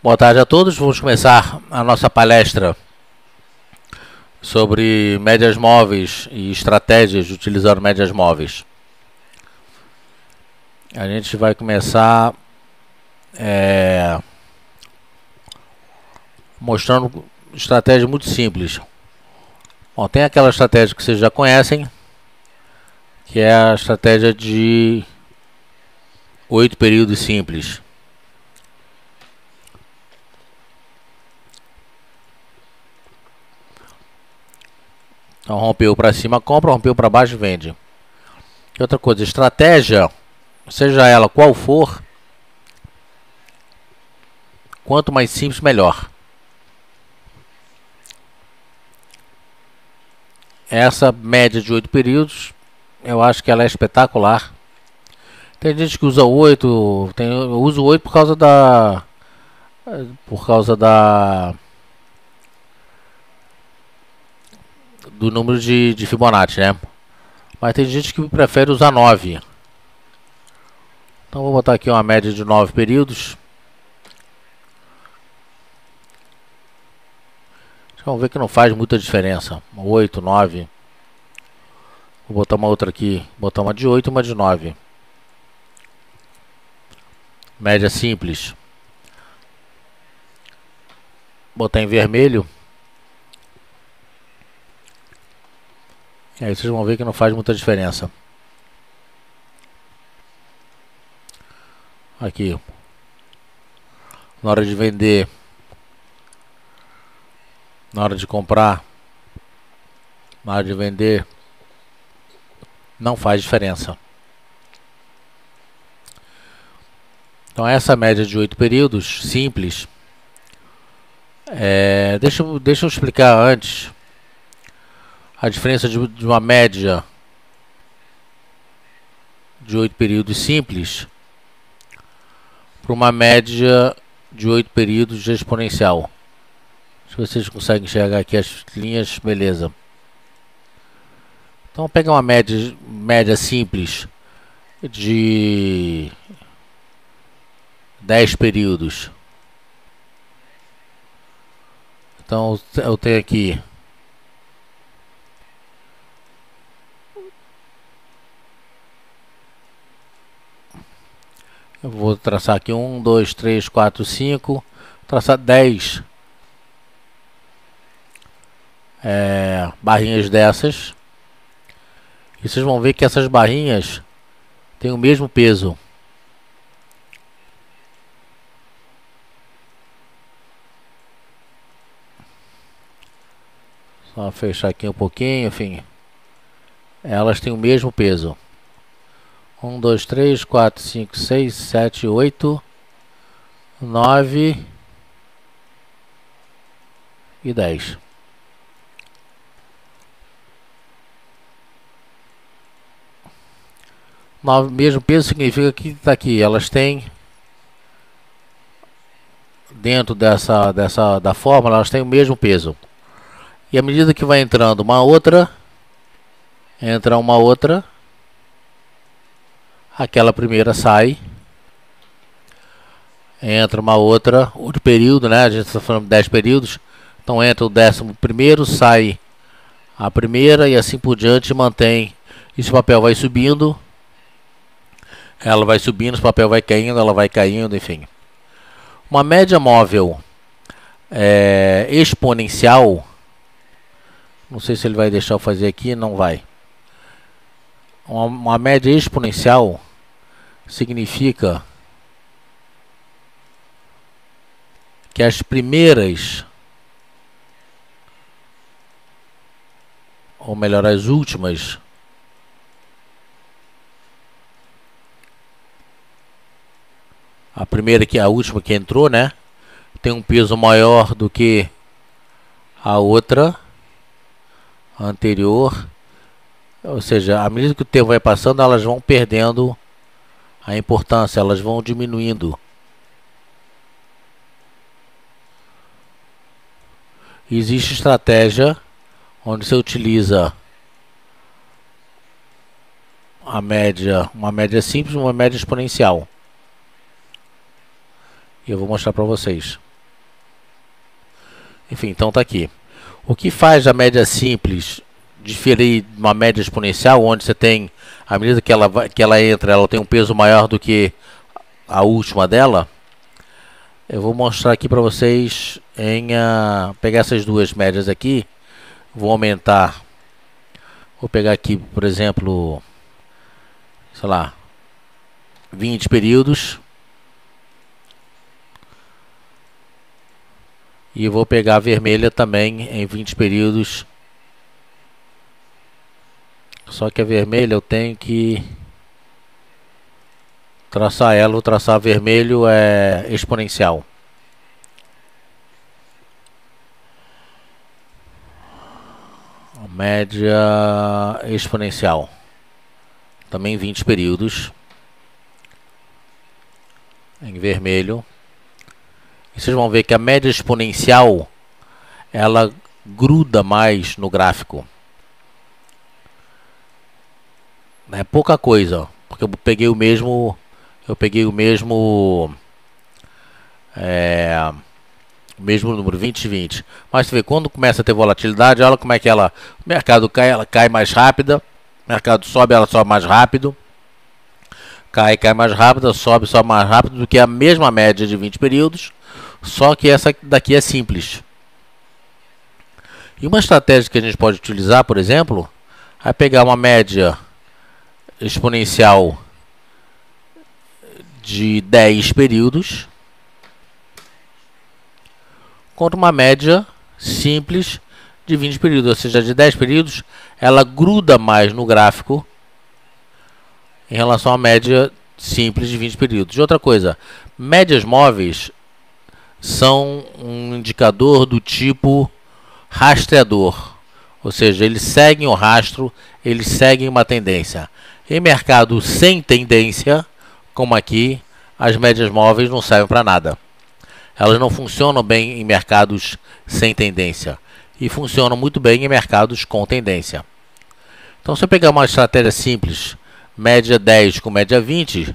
Boa tarde a todos. Vamos começar a nossa palestra sobre médias móveis e estratégias utilizando médias móveis. A gente vai começar mostrando estratégia muito simples. Bom, tem aquela estratégia que vocês já conhecem, que é a estratégia de 8 períodos simples. Então rompeu para cima, compra, rompeu para baixo, vende. E outra coisa, estratégia, seja ela qual for, quanto mais simples, melhor. Essa média de 8 períodos, eu acho que ela é espetacular. Tem gente que usa 8, eu uso 8 por causa do número de Fibonacci, né? Mas tem gente que prefere usar 9. Então vou botar aqui uma média de 9 períodos. Vamos ver que não faz muita diferença. 8, 9. Vou botar uma outra aqui. Botar uma de 8 e uma de 9. Média simples. Botar em vermelho. E aí vocês vão ver que não faz muita diferença. Aqui. Na hora de vender. Na hora de comprar. Na hora de vender. Não faz diferença. Então essa média de 8 períodos, simples. Deixa eu explicar antes a diferença de uma média de 8 períodos simples para uma média de 8 períodos de exponencial. Se vocês conseguem enxergar aqui as linhas, beleza. Então pega uma média simples de 10 períodos. Então eu tenho aqui eu vou traçar aqui 1, 2, 3, 4, 5, traçar 10 barrinhas dessas. E vocês vão ver que essas barrinhas têm o mesmo peso. Só fechar aqui um pouquinho, enfim. Elas têm o mesmo peso. 1, 2, 3, 4, 5, 6, 7, 8, 9 e 10. Mesmo peso significa que está aqui. Elas têm, dentro da fórmula, elas têm o mesmo peso. E à medida que vai entrando uma outra, entra uma outra, aquela primeira sai, entra uma outra, outro período, né? A gente está falando de 10 períodos, então entra o 11º, sai a primeira e assim por diante, mantém. Esse papel vai subindo, ela vai subindo, esse papel vai caindo, ela vai caindo, enfim. Uma média móvel exponencial, não sei se ele vai deixar eu fazer aqui, não vai. Uma média exponencial significa que as primeiras, ou melhor, as últimas, a primeira que a última que entrou, né, tem um peso maior do que a outra anterior. Ou seja, à medida que o tempo vai passando, elas vão perdendo a importância, elas vão diminuindo. Existe estratégia onde você utiliza uma média simples e uma média exponencial. E eu vou mostrar para vocês. Enfim, então tá aqui. O que faz a média simples diferir de uma média exponencial, onde você tem, à medida que ela entra, ela tem um peso maior do que a última dela? Eu vou mostrar aqui para vocês em pegar essas duas médias aqui, vou aumentar, vou pegar aqui, por exemplo, sei lá, 20 períodos. E vou pegar a vermelha também em 20 períodos. Só que a vermelha eu tenho que traçar ela. Vou traçar vermelho exponencial. Média exponencial. Também 20 períodos. Em vermelho. E vocês vão ver que a média exponencial ela gruda mais no gráfico. É pouca coisa, porque eu peguei o mesmo número, 20 e 20. Mas você vê, quando começa a ter volatilidade, olha como é que o mercado cai, ela cai mais rápida. O mercado sobe, ela sobe mais rápido. Cai mais rápida, sobe mais rápido do que a mesma média de 20 períodos. Só que essa daqui é simples. E uma estratégia que a gente pode utilizar, por exemplo, é pegar uma média exponencial de 10 períodos contra uma média simples de 20 períodos. Ou seja, de 10 períodos, ela gruda mais no gráfico em relação à média simples de 20 períodos. E outra coisa, médias móveis são um indicador do tipo rastreador, ou seja, eles seguem o rastro, eles seguem uma tendência. Em mercado sem tendência, como aqui, as médias móveis não servem para nada. Elas não funcionam bem em mercados sem tendência e funcionam muito bem em mercados com tendência. Então, se eu pegar uma estratégia simples, média 10 com média 20,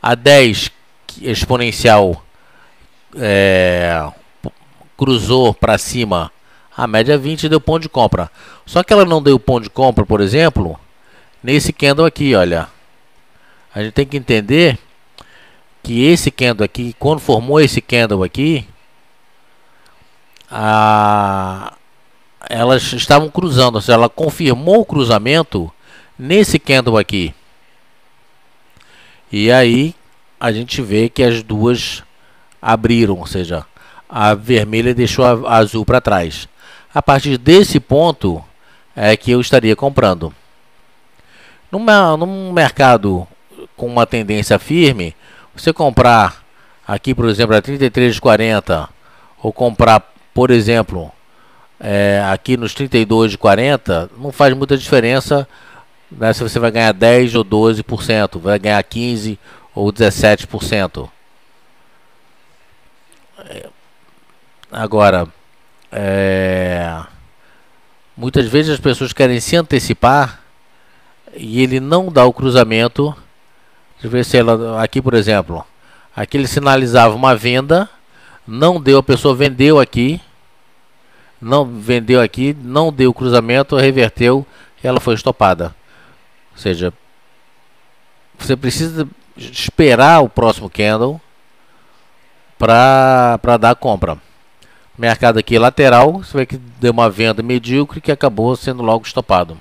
a 10 exponencial cruzou para cima a média 20 e deu ponto de compra. Só que ela não deu ponto de compra, por exemplo, nesse candle aqui, olha. A gente tem que entender que esse candle aqui, quando formou esse candle aqui, elas estavam cruzando, ou seja, ela confirmou o cruzamento nesse candle aqui. E aí a gente vê que as duas abriram, ou seja, a vermelha deixou a azul para trás. A partir desse ponto é que eu estaria comprando. Num mercado com uma tendência firme, você comprar aqui, por exemplo, a 33,40 ou comprar, por exemplo, aqui nos 32,40, não faz muita diferença, né, se você vai ganhar 10 ou 12%, vai ganhar 15 ou 17%. Agora, muitas vezes as pessoas querem se antecipar e ele não dá o cruzamento. Deixa eu ver se ela, aqui por exemplo, aqui ele sinalizava uma venda, não deu, a pessoa vendeu aqui, não deu o cruzamento, reverteu e ela foi estopada. Ou seja, você precisa esperar o próximo candle para dar a compra. Mercado aqui lateral, você vê que deu uma venda medíocre que acabou sendo logo estopado.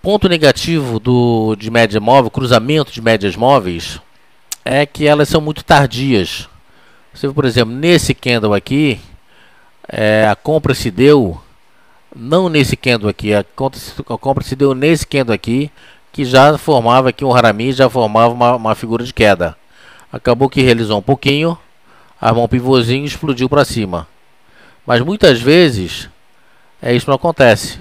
Ponto negativo de média móvel, cruzamento de médias móveis, é que elas são muito tardias. Você vê, por exemplo, nesse candle aqui, a compra se deu, não nesse candle aqui, a compra se deu nesse candle aqui, que já formava aqui um harami, já formava uma figura de queda. Acabou que realizou um pouquinho, armou um pivôzinho e explodiu para cima. Mas muitas vezes isso não acontece.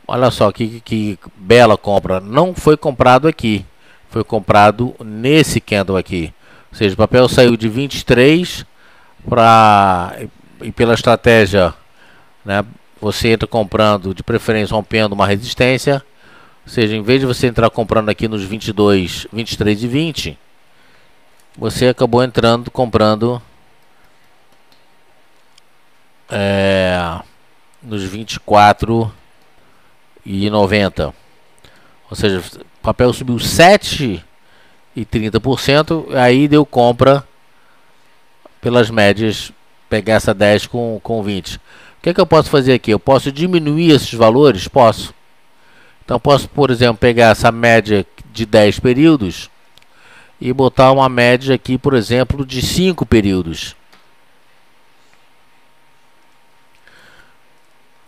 Olha só que bela compra. Não foi comprado aqui, foi comprado nesse candle aqui. Ou seja, o papel saiu de 23 e pela estratégia, né, você entra comprando, de preferência rompendo uma resistência. Ou seja, em vez de você entrar comprando aqui nos 22, 23 e 20, você acabou entrando, comprando nos 24,90. Ou seja, o papel subiu 7,30%, aí deu compra pelas médias, pegar essa 10 com 20. O que é que eu posso fazer aqui? Eu posso diminuir esses valores? Posso. Então posso, por exemplo, pegar essa média de 10 períodos e botar uma média aqui, por exemplo, de 5 períodos.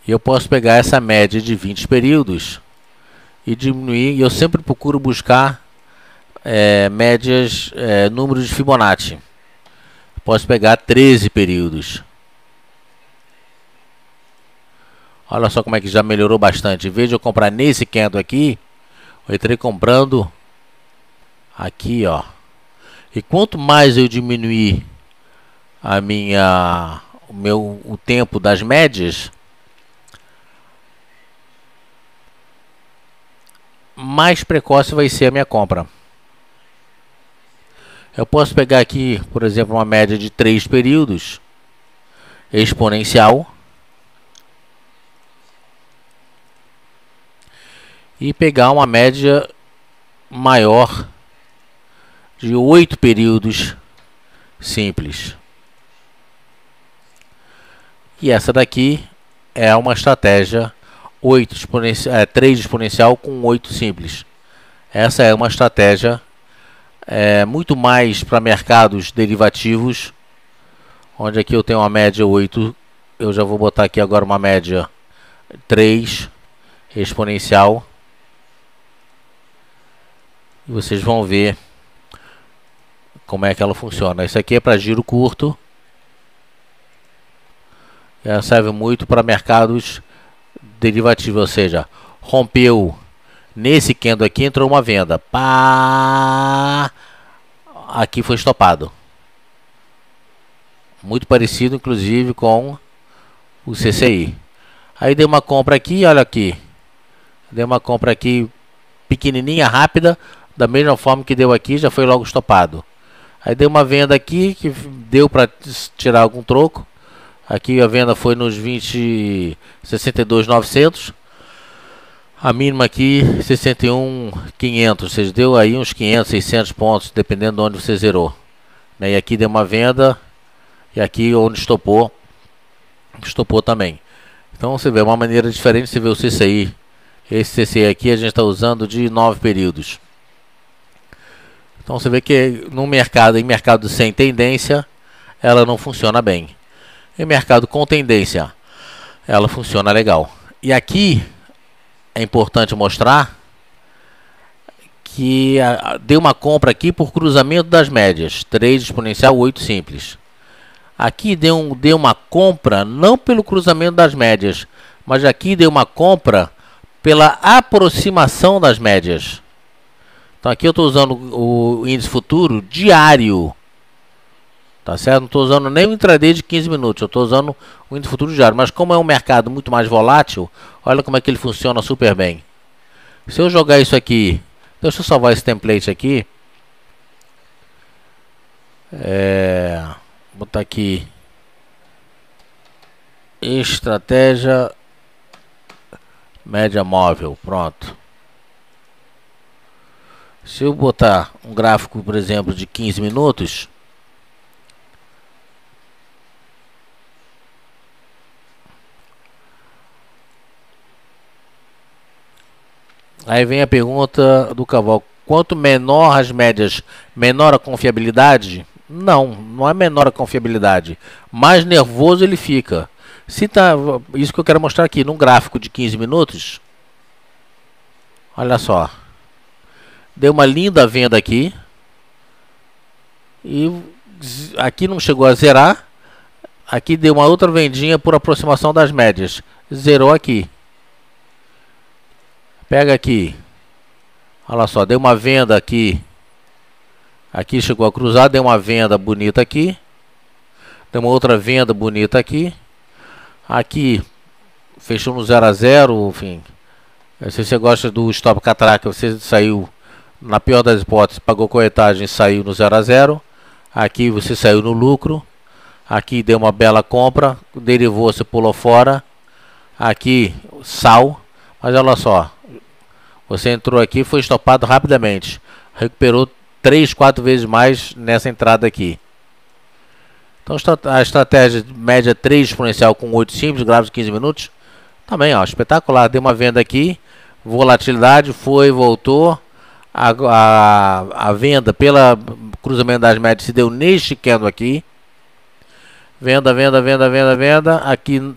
E eu posso pegar essa média de 20 períodos e diminuir. E eu sempre procuro buscar médias, números de Fibonacci. Posso pegar 13 períodos. Olha só como é que já melhorou bastante. Em vez de eu comprar nesse candle aqui, eu entrei comprando aqui, ó. E quanto mais eu diminuir o tempo das médias, mais precoce vai ser a minha compra. Eu posso pegar aqui, por exemplo, uma média de 3 períodos exponencial e pegar uma média maior de 8 períodos simples. E essa daqui é uma estratégia 3 exponencial com 8 simples. Essa é uma estratégia muito mais para mercados derivativos, onde aqui eu tenho uma média 8. Eu já vou botar aqui agora uma média 3 exponencial. E vocês vão ver como é que ela funciona. Isso aqui é para giro curto. Ela serve muito para mercados derivativos, ou seja, rompeu nesse candle aqui, entrou uma venda. Pá! Aqui foi estopado. Muito parecido, inclusive, com o CCI. Aí deu uma compra aqui, olha aqui. Deu uma compra aqui pequenininha, rápida. Da mesma forma que deu aqui, já foi logo estopado. Aí deu uma venda aqui, que deu para tirar algum troco. Aqui a venda foi nos 62.900. A mínima aqui 61.500, ou seja, deu aí uns 500, 600 pontos, dependendo de onde você zerou. E aqui deu uma venda, e aqui onde estopou também. Então você vê uma maneira diferente, você vê o CCI. Esse CCI aqui a gente está usando de 9 períodos. Então você vê que no mercado, em mercado sem tendência, ela não funciona bem. Em mercado com tendência, ela funciona legal. E aqui é importante mostrar que deu uma compra aqui por cruzamento das médias, 3 exponencial, 8 simples. Aqui deu uma compra não pelo cruzamento das médias, mas aqui deu uma compra pela aproximação das médias. Então aqui eu estou usando o índice futuro diário. Tá certo? Não estou usando nem o intraday de 15 minutos, eu estou usando o índice futuro diário. Mas como é um mercado muito mais volátil, olha como é que ele funciona super bem. Se eu jogar isso aqui, deixa eu salvar esse template aqui. Botar aqui estratégia média móvel, pronto. Se eu botar um gráfico, por exemplo, de 15 minutos, aí vem a pergunta do Cavalo: quanto menor as médias, menor a confiabilidade? Não é menor a confiabilidade, mais nervoso ele fica. Se tá, isso que eu quero mostrar aqui num gráfico de 15 minutos. Olha só. Deu uma linda venda aqui. E aqui não chegou a zerar. Aqui deu uma outra vendinha por aproximação das médias. Zerou aqui. Pega aqui. Olha só, deu uma venda aqui. Aqui chegou a cruzar, deu uma venda bonita aqui. Deu uma outra venda bonita aqui. Aqui fechou no 0 a 0, enfim. Se você gosta do stop catraca, você saiu, na pior das hipóteses, pagou corretagem e saiu no 0 a 0. Aqui você saiu no lucro. Aqui deu uma bela compra. Derivou, você pulou fora. Aqui, sal. Mas olha só. Você entrou aqui e foi estopado rapidamente. Recuperou 3, 4 vezes mais nessa entrada aqui. Então a estratégia média 3 exponencial com 8 simples, gráficos de 15 minutos. Também, ó, espetacular. Deu uma venda aqui. Volatilidade, foi, voltou. A venda pela cruzamento das médias se deu neste candle aqui. Venda, venda, venda, venda, venda. Aqui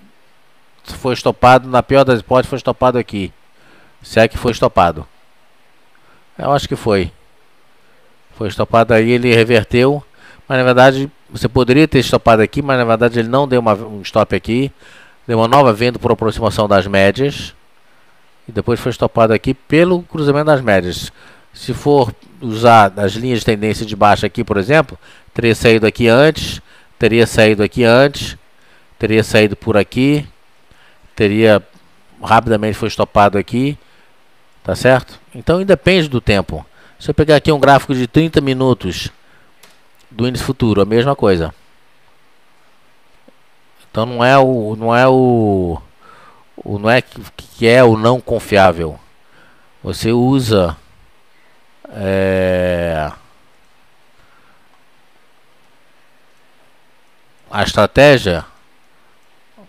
foi estopado. Na pior das hipóteses, foi estopado aqui. Se é que foi estopado. Eu acho que foi. Foi estopado aí, ele reverteu. Mas na verdade, você poderia ter estopado aqui, mas na verdade ele não deu um stop aqui. Deu uma nova venda por aproximação das médias. E depois foi estopado aqui pelo cruzamento das médias. Se for usar as linhas de tendência de baixa aqui, por exemplo, teria saído aqui antes, teria saído aqui antes, teria saído por aqui, teria rapidamente foi estopado aqui, tá certo? Então independe do tempo. Se eu pegar aqui um gráfico de 30 minutos do índice futuro, a mesma coisa. Então não é que é o não confiável. Você usa a estratégia.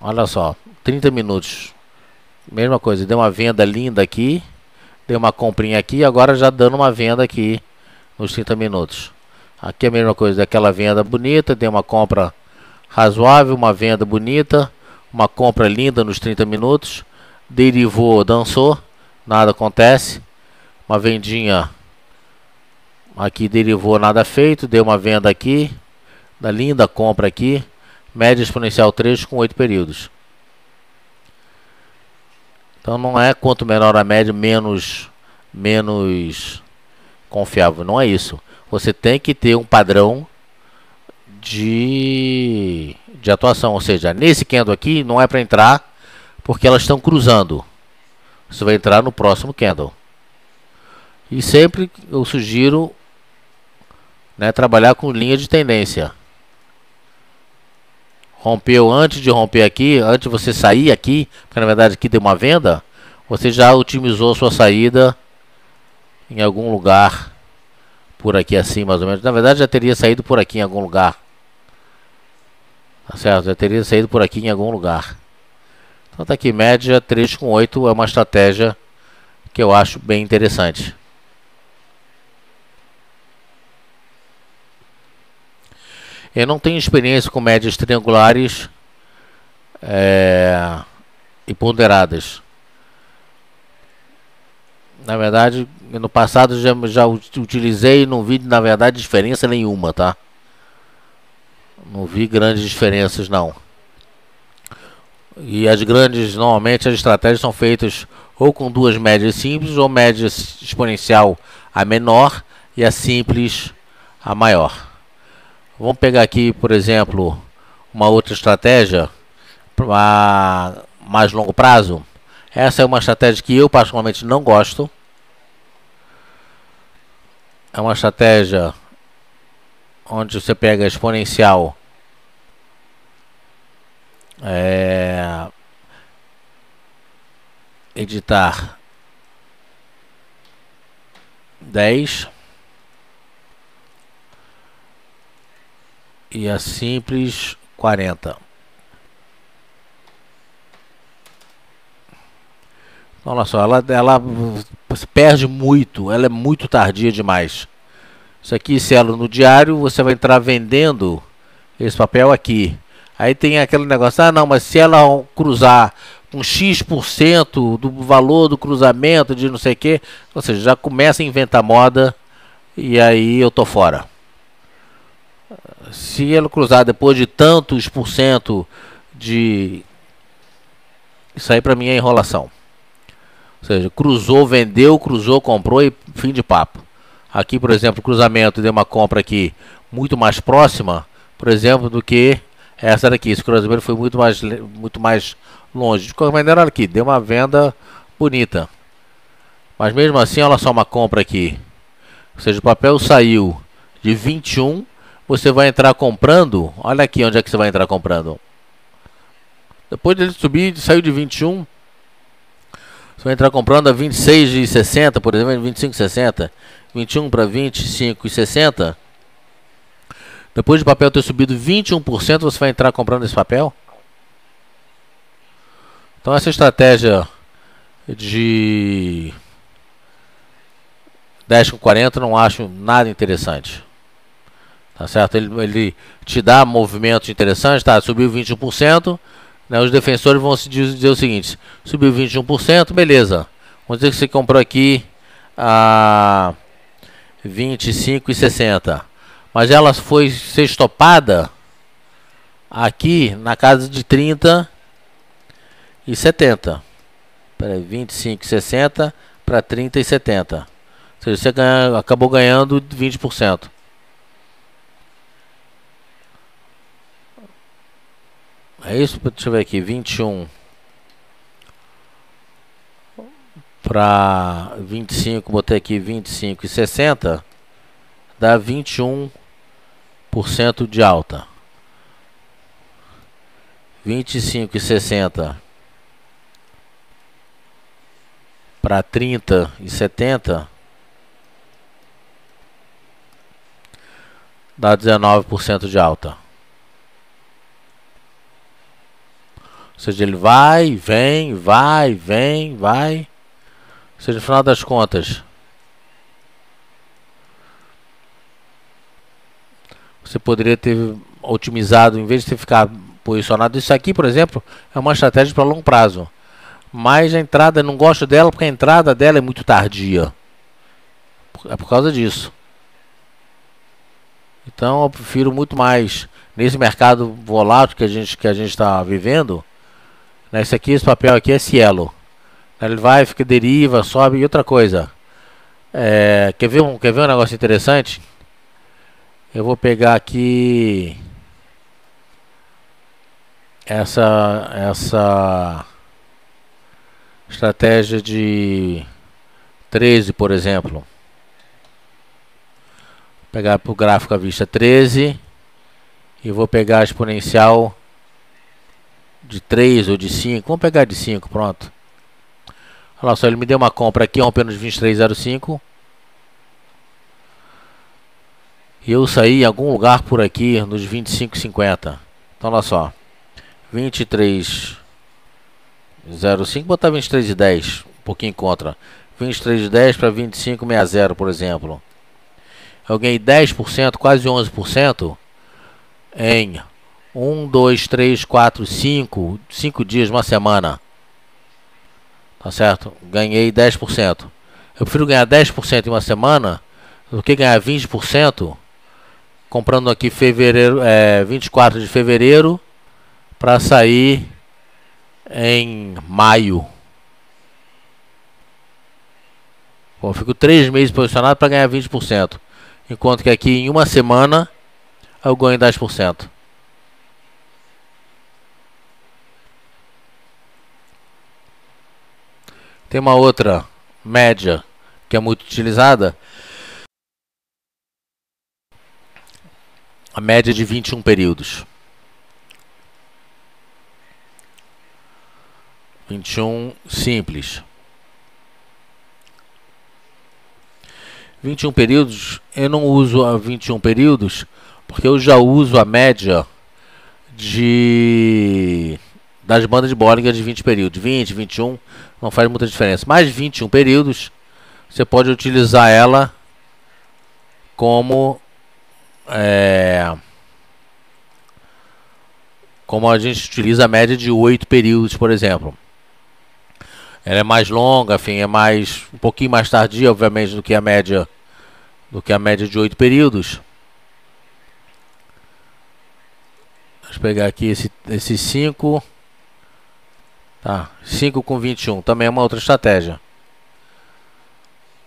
Olha só, 30 minutos, mesma coisa, deu uma venda linda aqui, deu uma comprinha aqui, agora já dando uma venda aqui nos 30 minutos. Aqui a mesma coisa, aquela venda bonita, deu uma compra razoável, uma venda bonita, uma compra linda nos 30 minutos, derivou, dançou, nada acontece, uma vendinha aqui, derivou, nada feito, deu uma venda aqui, da linda compra aqui, média exponencial 3 com 8 períodos. Então não é quanto menor a média, menos confiável, não é isso. Você tem que ter um padrão de atuação, ou seja, nesse candle aqui não é para entrar porque elas estão cruzando. Você vai entrar no próximo candle. E sempre eu sugiro, né, trabalhar com linha de tendência. Rompeu antes de romper aqui, antes de você sair aqui, porque na verdade aqui deu uma venda, você já otimizou sua saída em algum lugar por aqui assim, mais ou menos. Na verdade já teria saído por aqui em algum lugar. Tá certo? Já teria saído por aqui em algum lugar. Então tá aqui, média 3 com 8 é uma estratégia que eu acho bem interessante. Eu não tenho experiência com médias triangulares e ponderadas. Na verdade, no passado já utilizei e não vi, na verdade, diferença nenhuma, tá? Não vi grandes diferenças, não. E normalmente as estratégias são feitas ou com duas médias simples ou média exponencial a menor e a simples a maior. Vamos pegar aqui, por exemplo, uma outra estratégia para mais longo prazo. Essa é uma estratégia que eu particularmente não gosto. É uma estratégia onde você pega a exponencial editar 10 e a simples 40. Olha só, ela perde muito, ela é muito tardia demais. Isso aqui, cielo no diário, você vai entrar vendendo esse papel aqui. Aí tem aquele negócio, ah não, mas se ela cruzar com X% do valor do cruzamento de não sei o que, ou seja, já começa a inventar moda e aí eu tô fora. Se ela cruzar depois de tantos por cento de... Isso aí pra mim é enrolação. Ou seja, cruzou, vendeu, cruzou, comprou e fim de papo. Aqui, por exemplo, o cruzamento deu uma compra aqui muito mais próxima, por exemplo, do que essa daqui. Esse cruzamento foi muito mais longe. De qualquer maneira, olha aqui, deu uma venda bonita. Mas mesmo assim, olha só uma compra aqui. Ou seja, o papel saiu de 21, você vai entrar comprando. Olha aqui onde é que você vai entrar comprando. Depois dele subir, saiu de 21. Você vai entrar comprando a 26,60, por exemplo, 25,60. 21 para 25,60. Depois do papel ter subido 21%, você vai entrar comprando esse papel. Então essa estratégia de 10 com 40 não acho nada interessante. Tá certo? Ele te dá movimentos interessantes, tá? Subiu 21%, né? Os defensores vão se dizer o seguinte: subiu 21%, beleza. Vamos dizer que você comprou aqui a 25,60. Mas ela foi ser estopada aqui na casa de 30,70. Peraí, 25,60 para 30,70. Ou seja, você acabou ganhando 20%. É isso? Deixa eu ver aqui. 21 para 25. Botei aqui 25,60. Dá 21% de alta. 25,60 para 30,70 dá 19% de alta. Ou seja, ele vai, vem, vai, vem, vai. Ou seja, no final das contas, você poderia ter otimizado, em vez de ter ficado posicionado. Isso aqui, por exemplo, é uma estratégia para longo prazo. Mas a entrada, não gosto dela porque a entrada dela é muito tardia. É por causa disso. Então eu prefiro muito mais nesse mercado volátil que a gente está vivendo. Né, esse papel aqui é Cielo. Ele vai, fica deriva, sobe. E outra coisa, quer ver um negócio interessante? Eu vou pegar aqui essa estratégia de 13, por exemplo. Vou pegar para o gráfico à vista 13 e vou pegar a exponencial de 3 ou de 5. Vamos pegar de 5, pronto. Olha só, ele me deu uma compra aqui rompendo os 23,05. E eu saí em algum lugar por aqui nos 25,50. Então olha só, 23,05, botar 23,10, um pouquinho contra. 23,10 para 25,60, por exemplo. Eu ganhei 10%, quase 11% em 1, 2, 3, 4, 5 dias, uma semana. Tá certo? Ganhei 10%. Eu prefiro ganhar 10% em uma semana do que ganhar 20% comprando aqui fevereiro, 24 de fevereiro para sair em maio. Bom, eu fico 3 meses posicionado para ganhar 20%. Enquanto que aqui em uma semana eu ganho 10%. Tem uma outra média que é muito utilizada. A média de 21 períodos. 21 simples. 21 períodos, eu não uso a 21 períodos, porque eu já uso a média das bandas de Bollinger de 20 períodos. 20, 21, não faz muita diferença. Mais 21 períodos, você pode utilizar ela como a gente utiliza a média de 8 períodos, por exemplo. Ela é mais longa, enfim, é um pouquinho mais tardia, obviamente, do que a média de 8 períodos. Deixa eu pegar aqui esse 5. Tá, 5 com 21, também é uma outra estratégia.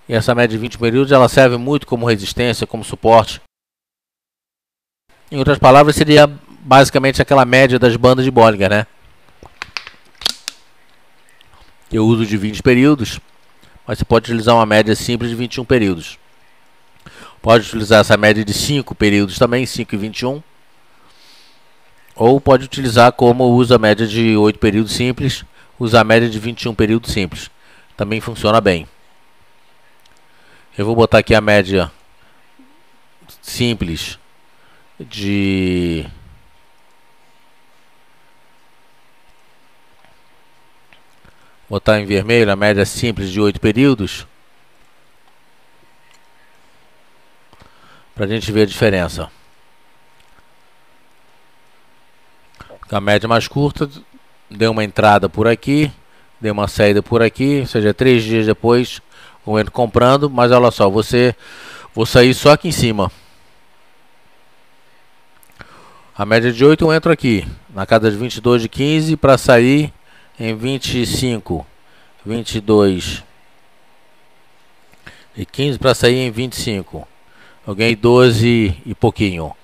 E essa média de 20 períodos, ela serve muito como resistência, como suporte. Em outras palavras, seria basicamente aquela média das bandas de Bollinger, né? Eu uso de 20 períodos, mas você pode utilizar uma média simples de 21 períodos. Pode utilizar essa média de 5 períodos também, 5 e 21. Ou pode utilizar como usa a média de 8 períodos simples, usa a média de 21 períodos simples. Também funciona bem. Eu vou botar aqui a média simples de botar em vermelho a média simples de 8 períodos para a gente ver a diferença. A média mais curta deu uma entrada por aqui, deu uma saída por aqui, ou seja, 3 dias depois eu entro comprando, mas olha só, vou sair só aqui em cima. A média de 8 eu entro aqui, na casa de 22 de 15 para sair em 25, 22 e 15 para sair em 25. Eu ganhei 12 e pouquinho.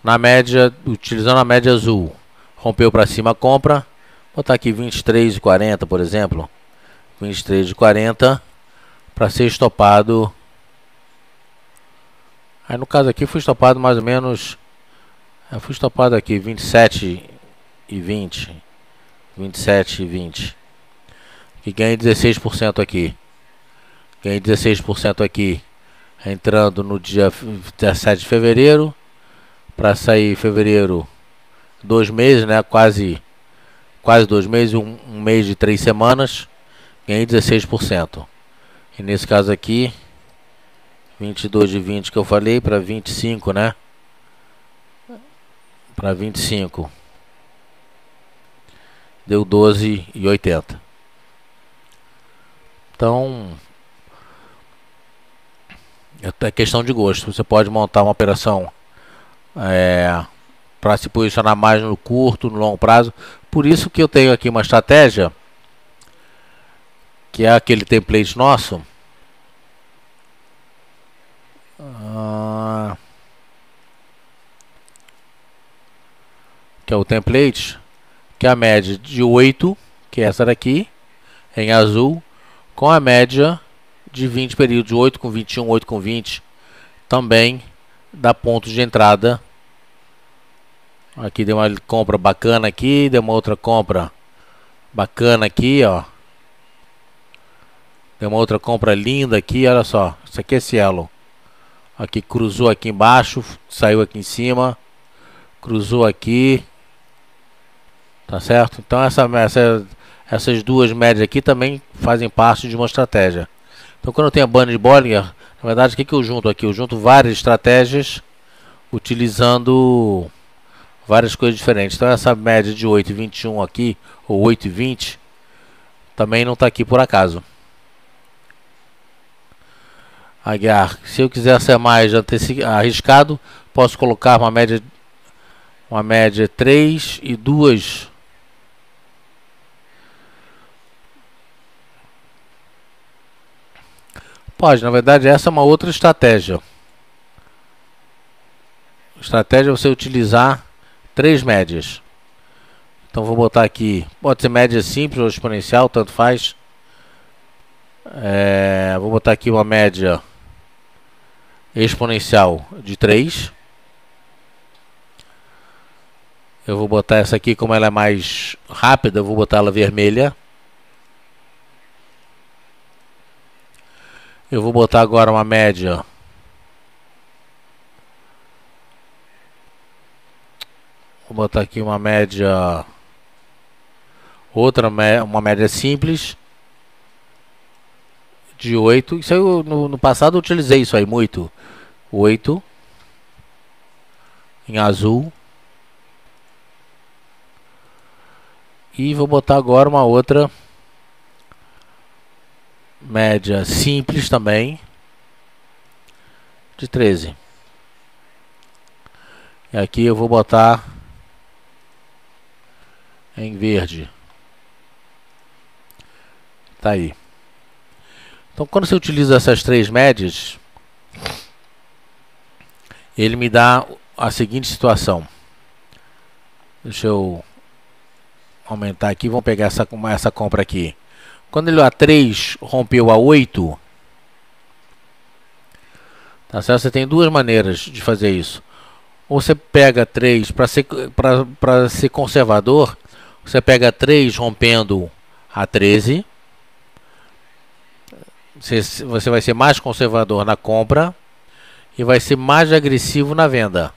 Na média, utilizando a média azul, rompeu para cima a compra. Vou botar aqui 23,40, por exemplo. 23,40 para ser estopado. Aí no caso aqui fui estopado mais ou menos. Eu fui estopado aqui 27,20. 27,20. E ganhei 16% aqui. Ganhei 16% aqui. Entrando no dia 17 de fevereiro. Para sair em fevereiro, 2 meses, né? Quase 2 meses, um mês de 3 semanas. Ganhei 16%. E nesse caso aqui, 22 de 20 que eu falei para 25, né? Para 25. Deu 12,80. Então, é questão de gosto. Você pode montar uma operação para se posicionar mais no curto, no longo prazo. Por isso que eu tenho aqui uma estratégia, que é aquele template nosso. Que é o template, que é a média de 8, que é essa daqui, em azul, com a média de 20 períodos, 8 com 21, 8 com 20, também dá pontos de entrada. Aqui deu uma compra bacana aqui, deu uma outra compra bacana aqui, ó. Deu uma outra compra linda aqui, olha só, isso aqui é cielo. Aqui cruzou aqui embaixo, saiu aqui em cima, cruzou aqui. Tá certo? Então essas duas médias aqui também fazem parte de uma estratégia. Então quando eu tenho a banda de Bollinger, na verdade o que eu junto aqui? Eu junto várias estratégias utilizando várias coisas diferentes. Então essa média de 8,21 aqui, ou 8,20, também não está aqui por acaso. Se eu quiser ser mais arriscado, posso colocar uma média 3 e 2. Pode, na verdade essa é uma outra estratégia. Estratégia é você utilizar 3 médias. Então vou botar aqui, pode ser média simples ou exponencial, tanto faz. Vou botar aqui uma média exponencial de 3. Eu vou botar essa aqui, como ela é mais rápida, eu vou botar ela vermelha. Eu vou botar agora uma média vou botar aqui uma média uma média simples de 8. Isso aí no passado eu utilizei isso aí muito. 8 em azul. E vou botar agora uma outra média simples também de 13. E aqui eu vou botar em verde. Tá aí. Então quando você utiliza essas 3 médias, ele me dá a seguinte situação. Deixa eu aumentar aqui, vamos pegar essa compra aqui. Quando ele a 3 rompeu a 8, Tá certo? Você tem duas maneiras de fazer isso. Ou você pega 3 para ser conservador, você pega 3 rompendo a 13. Você vai ser mais conservador na compra e vai ser mais agressivo na venda.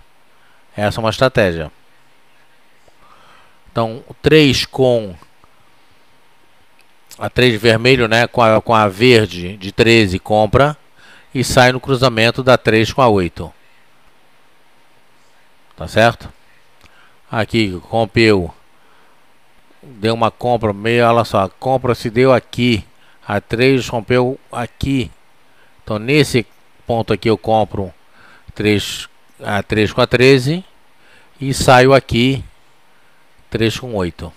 Essa é uma estratégia. Então, 3 com a 3 vermelho, né, com a verde de 13, compra e sai no cruzamento da 3 com a 8. Tá certo? Aqui rompeu, deu uma compra meio, olha só, a compra se deu aqui, a 3 rompeu aqui. Então nesse ponto aqui eu compro a 3 com a 13 e saio aqui 3 com 8.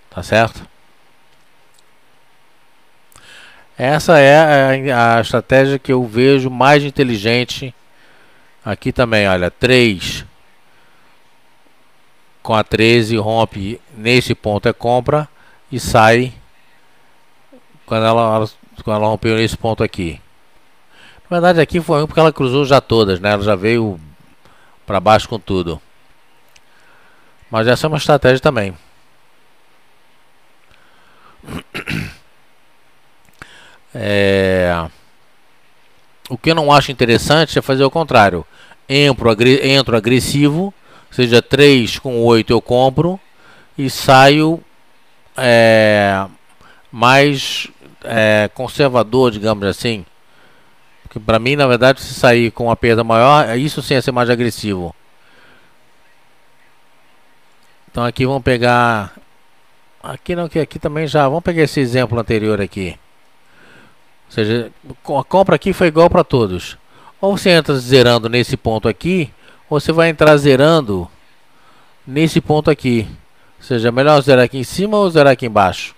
Tá certo? Essa é a estratégia que eu vejo mais inteligente. Aqui também, olha, 3 com a 13 rompe nesse ponto é compra e sai quando ela rompeu nesse ponto aqui. Na verdade aqui foi ruim porque ela cruzou já todas, né? Ela já veio para baixo com tudo. Mas essa é uma estratégia também. O que eu não acho interessante é fazer o contrário. Entro agressivo, ou seja, 3 com 8 eu compro e saio mais conservador, digamos assim. Porque para mim, na verdade, se sair com uma perda maior, isso sim é ser mais agressivo. Então aqui vamos pegar... Aqui não, que aqui também já... Vamos pegar esse exemplo anterior aqui. Ou seja, a compra aqui foi igual para todos. Ou você entra zerando nesse ponto aqui, ou você vai entrar zerando nesse ponto aqui. Ou seja, é melhor zerar aqui em cima ou zerar aqui embaixo?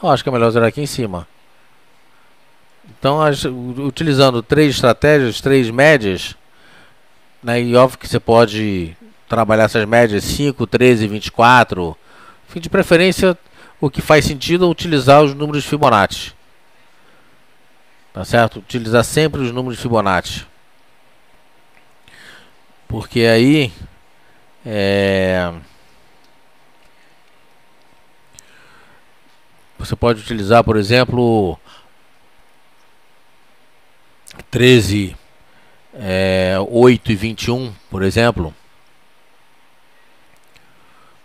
Eu acho que é melhor zerar aqui em cima. Então, utilizando 3 estratégias, 3 médias, né, e óbvio que você pode trabalhar essas médias 5, 13, 24. Enfim, de preferência, o que faz sentido é utilizar os números Fibonacci. Tá certo? Utilizar sempre os números Fibonacci. Porque aí você pode utilizar, por exemplo, 13, 8 e 21, por exemplo.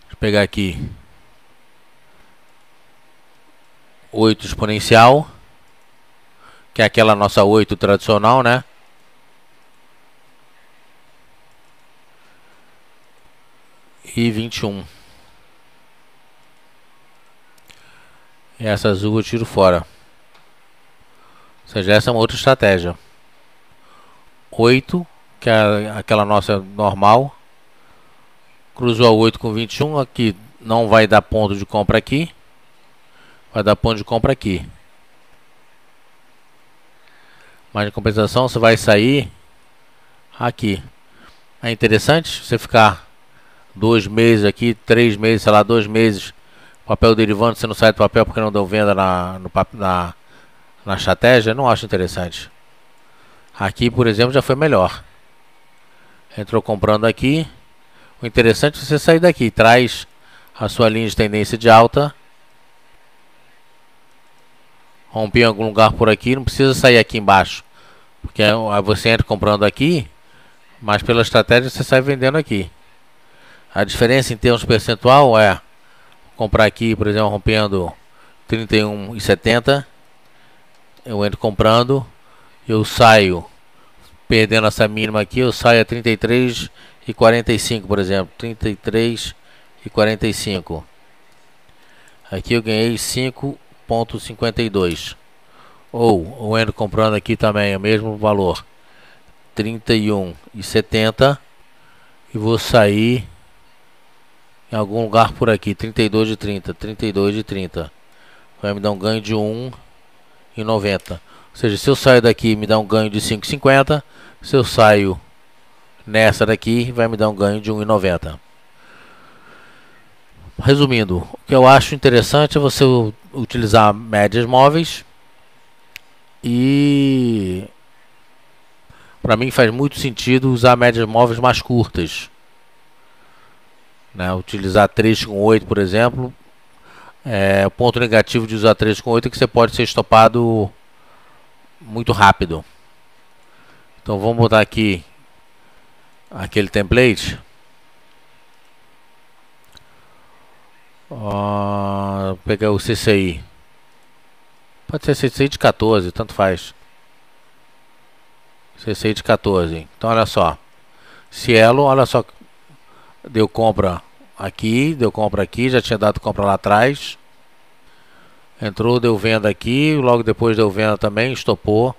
Deixa eu pegar aqui 8 exponencial, que é aquela nossa 8 tradicional, né? E 21. E essa azul eu tiro fora. Ou seja, essa é uma outra estratégia. 8, que é aquela nossa normal. Cruzou a 8 com 21. Aqui não vai dar ponto de compra aqui. Vai dar ponto de compra aqui. Mas em compensação você vai sair aqui. É interessante você ficar 2 meses aqui, 3 meses, sei lá, 2 meses, papel derivando, você não sai do papel porque não deu venda na estratégia, não acho interessante. Aqui, por exemplo, já foi melhor. Entrou comprando aqui. O interessante é você sair daqui, traz a sua linha de tendência de alta, romper em algum lugar por aqui, não precisa sair aqui embaixo, porque aí você entra comprando aqui, mas pela estratégia você sai vendendo aqui. A diferença em termos percentual é comprar aqui, por exemplo, rompendo 31,70, eu entro comprando, eu saio perdendo essa mínima aqui, eu saio a 33,45, por exemplo, 33,45. Aqui eu ganhei 5,52. Ou eu entro comprando aqui também o mesmo valor, 31,70, e vou sair em algum lugar por aqui, 32,30, 32,30. Vai me dar um ganho de 1,90. Ou seja, se eu saio daqui me dá um ganho de 5,50. Se eu saio nessa daqui, vai me dar um ganho de 1,90. Resumindo, o que eu acho interessante é você utilizar médias móveis E para mim faz muito sentido usar médias móveis mais curtas, né? Utilizar 3,8, por exemplo. O ponto negativo de usar 3,8 é que você pode ser estopado muito rápido. Então vamos botar aqui aquele template. Pegar o CCI. Pode ser CCI de 14, tanto faz. CCI de 14. Então olha só. Cielo, olha só. Deu compra aqui, deu compra aqui, já tinha dado compra lá atrás. Entrou, deu venda aqui, logo depois deu venda também, estopou.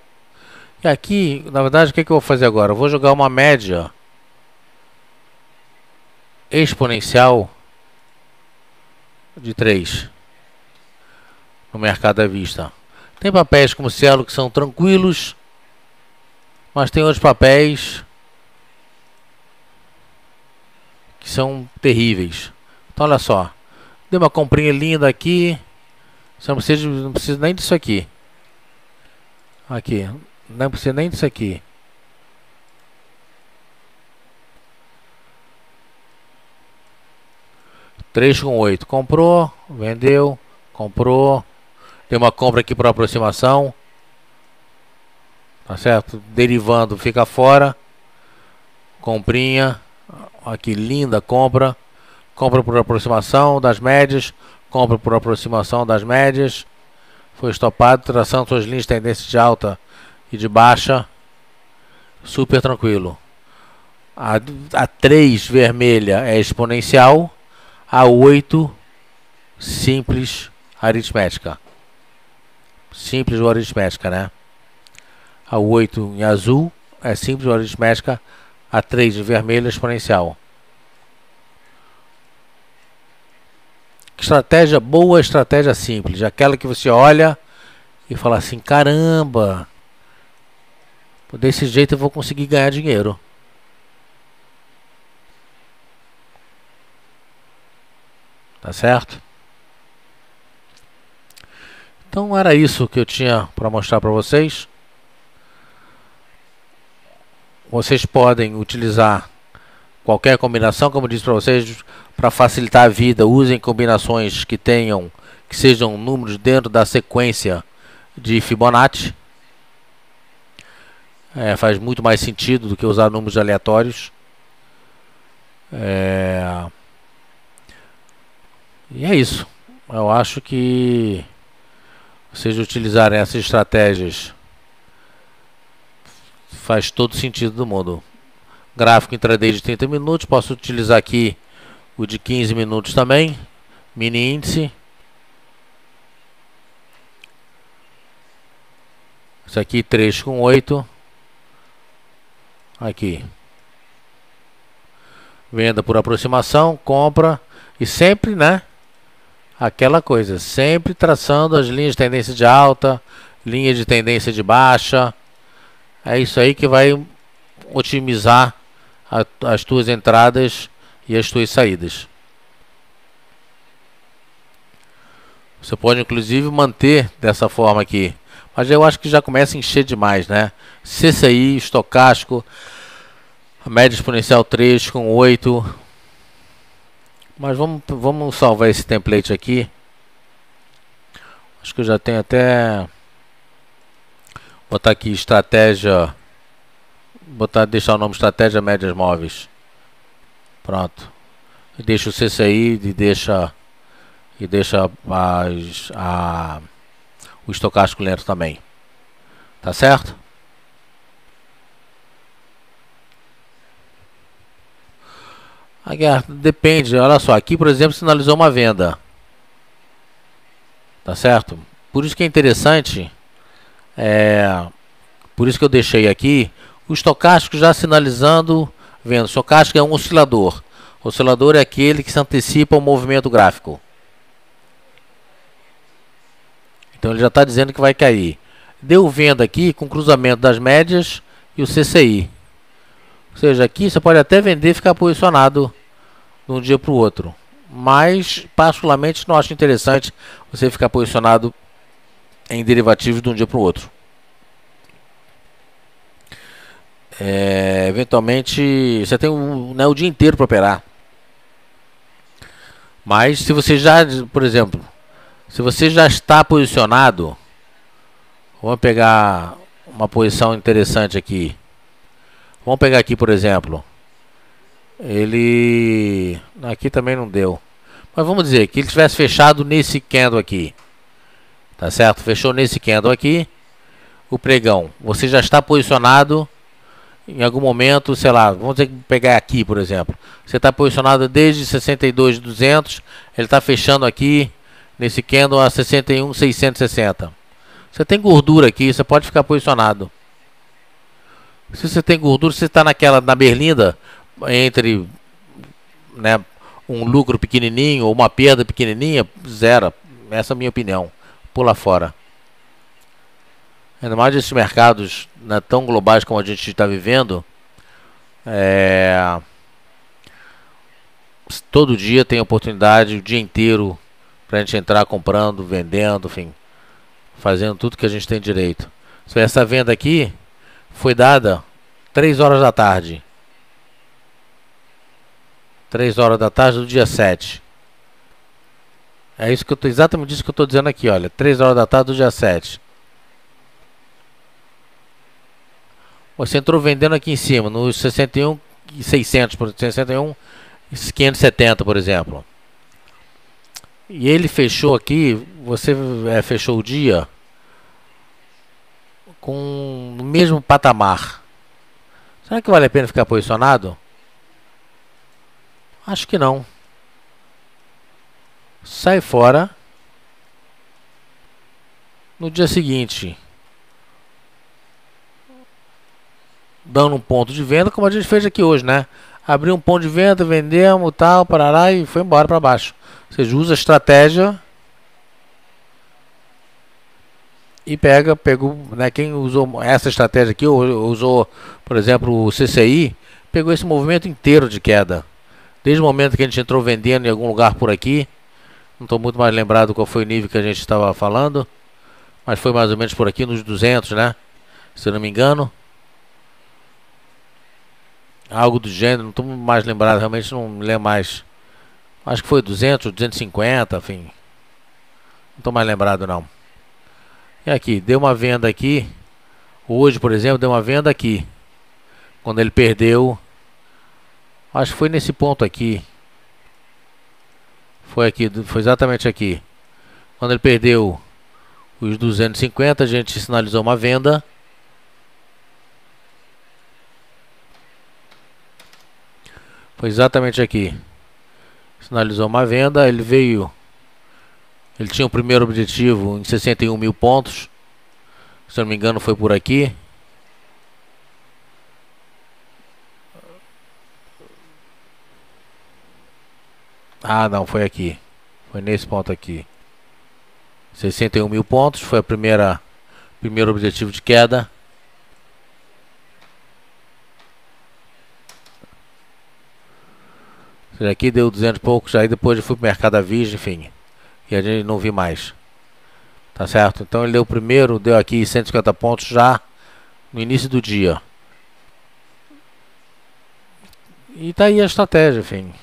E aqui, na verdade, o que eu vou fazer agora? Eu vou jogar uma média exponencial de 3 no mercado à vista. Tem papéis como Cielo que são tranquilos, mas tem outros papéis que são terríveis. Então olha só, deu uma comprinha linda aqui. Você não precisa nem disso aqui. Aqui, não precisa nem disso aqui. Três com 8. Comprou, vendeu, comprou. Tem uma compra aqui por aproximação. Tá certo? Derivando fica fora. Comprinha. Aqui, linda compra. Compra por aproximação das médias. Compra por aproximação das médias. Foi estopado. Traçando suas linhas de tendência de alta e de baixa. Super tranquilo. A 3 vermelha é exponencial. A 8 simples aritmética. Simples ou aritmética, né? A 8 em azul é simples ou aritmética. A 3 em vermelho é exponencial. Estratégia boa, estratégia simples. Aquela que você olha e fala assim: caramba, desse jeito eu vou conseguir ganhar dinheiro. Tá certo? Então era isso que eu tinha para mostrar para vocês. Vocês podem utilizar qualquer combinação, como eu disse para vocês, para facilitar a vida. Usem combinações que sejam números dentro da sequência de Fibonacci. Faz muito mais sentido do que usar números aleatórios. E é isso. Eu acho que vocês utilizarem essas estratégias faz todo sentido do mundo. Gráfico intraday de 30 minutos. Posso utilizar aqui o de 15 minutos também. Mini índice. Isso aqui 3 com 8. Aqui. Venda por aproximação. Compra. E sempre, né? Aquela coisa. Sempre traçando as linhas de tendência de alta. Linha de tendência de baixa. É isso aí que vai otimizar as tuas entradas e as tuas saídas. Você pode inclusive manter dessa forma aqui, mas eu acho que já começa a encher demais, né? CCI, estocástico, a média exponencial 3 com 8. Mas vamos salvar esse template aqui. Acho que eu já tenho até... Botar aqui estratégia. Deixar o nome estratégia médias móveis. Pronto. E deixa o CCI e deixa o estocástico lento também. Tá certo? Depende. Olha só. Aqui, por exemplo, sinalizou uma venda. Tá certo? Por isso que é interessante. Por isso que eu deixei aqui o estocástico já sinalizando venda. O estocástico é um oscilador. O oscilador é aquele que se antecipa ao movimento gráfico. Então ele já está dizendo que vai cair. Deu venda aqui com cruzamento das médias e o CCI. Ou seja, aqui você pode até vender e ficar posicionado de um dia para o outro. Mas particularmente não acho interessante você ficar posicionado em derivativos de um dia para o outro. eventualmente você tem né, o dia inteiro para operar. Mas se você já, por exemplo, se você já está posicionado, vamos pegar uma posição interessante aqui. Vamos pegar aqui, por exemplo, ele aqui também não deu. Mas vamos dizer que ele tivesse fechado nesse candle aqui. Tá certo? Fechou nesse candle aqui. O pregão, você já está posicionado em algum momento, sei lá, vamos dizer que pegar aqui, por exemplo. Você está posicionado desde 62.200, ele está fechando aqui nesse candle a 61.660. Você tem gordura aqui, você pode ficar posicionado. Se você tem gordura, você está na berlinda entre, né, um lucro pequenininho ou uma perda pequenininha, zero. Essa é a minha opinião. Pula fora. Ainda mais esses mercados, né, tão globais como a gente está vivendo, todo dia tem oportunidade, o dia inteiro, para a gente entrar comprando, vendendo, enfim, fazendo tudo que a gente tem direito. Essa venda aqui foi dada 3 horas da tarde. 3 horas da tarde do dia 7. É isso que eu tô, exatamente isso que eu estou dizendo aqui, olha. 3 horas da tarde do dia 7. Você entrou vendendo aqui em cima, nos 61.600, 61.570, por exemplo. E ele fechou aqui, você fechou o dia com o mesmo patamar. Será que vale a pena ficar posicionado? Acho que não. Sai fora. No dia seguinte, dando um ponto de venda, como a gente fez aqui hoje, né? Abriu um ponto de venda, vendemos, tal, parará, e foi embora para baixo. Ou seja, usa a estratégia e pegou, né? Quem usou essa estratégia aqui, ou usou, por exemplo, o CCI, pegou esse movimento inteiro de queda. Desde o momento que a gente entrou vendendo em algum lugar por aqui, não estou muito mais lembrado qual foi o nível que a gente estava falando, mas foi mais ou menos por aqui, nos 200, né? Se eu não me engano. Algo do gênero, não estou mais lembrado, realmente não me lembro mais. Acho que foi 200, 250, enfim. Não estou mais lembrado não. E aqui, deu uma venda aqui. Hoje, por exemplo, deu uma venda aqui. Quando ele perdeu, acho que foi nesse ponto aqui. Foi aqui, foi exatamente aqui. Quando ele perdeu os 250, a gente sinalizou uma venda. Foi exatamente aqui. Sinalizou uma venda, ele veio. Ele tinha o primeiro objetivo em 61 mil pontos. Se eu não me engano, foi por aqui. Ah, não, foi aqui. Foi nesse ponto aqui. 61 mil pontos, foi a primeiro objetivo de queda. Aqui deu 200 e poucos, aí depois eu fui pro mercado à vista, enfim. E a gente não vi mais. Tá certo? Então ele deu o primeiro, deu aqui 150 pontos já no início do dia. E tá aí a estratégia, enfim.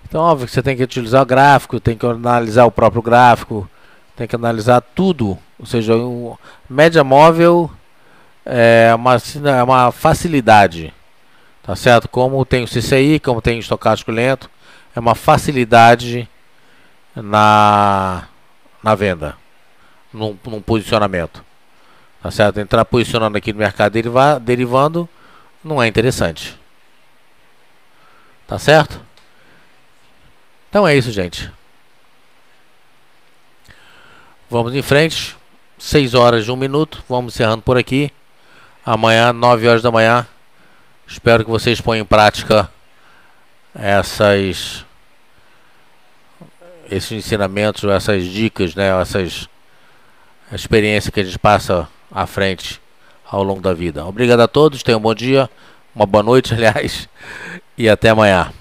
Então, óbvio que você tem que utilizar o gráfico, tem que analisar o próprio gráfico, tem que analisar tudo. Ou seja, média móvel é uma facilidade, tá certo? Como tem o CCI, como tem o estocástico lento, é uma facilidade na venda, num posicionamento, tá certo? Entrar posicionando aqui no mercado derivando não é interessante, tá certo? Então é isso, gente. Vamos em frente. 6 horas e 1 minuto. Vamos encerrando por aqui. Amanhã, 9 horas da manhã. Espero que vocês ponham em prática esses ensinamentos, essas dicas, né? Essas experiências que a gente passa à frente ao longo da vida. Obrigado a todos. Tenham um bom dia. Uma boa noite, aliás. E até amanhã.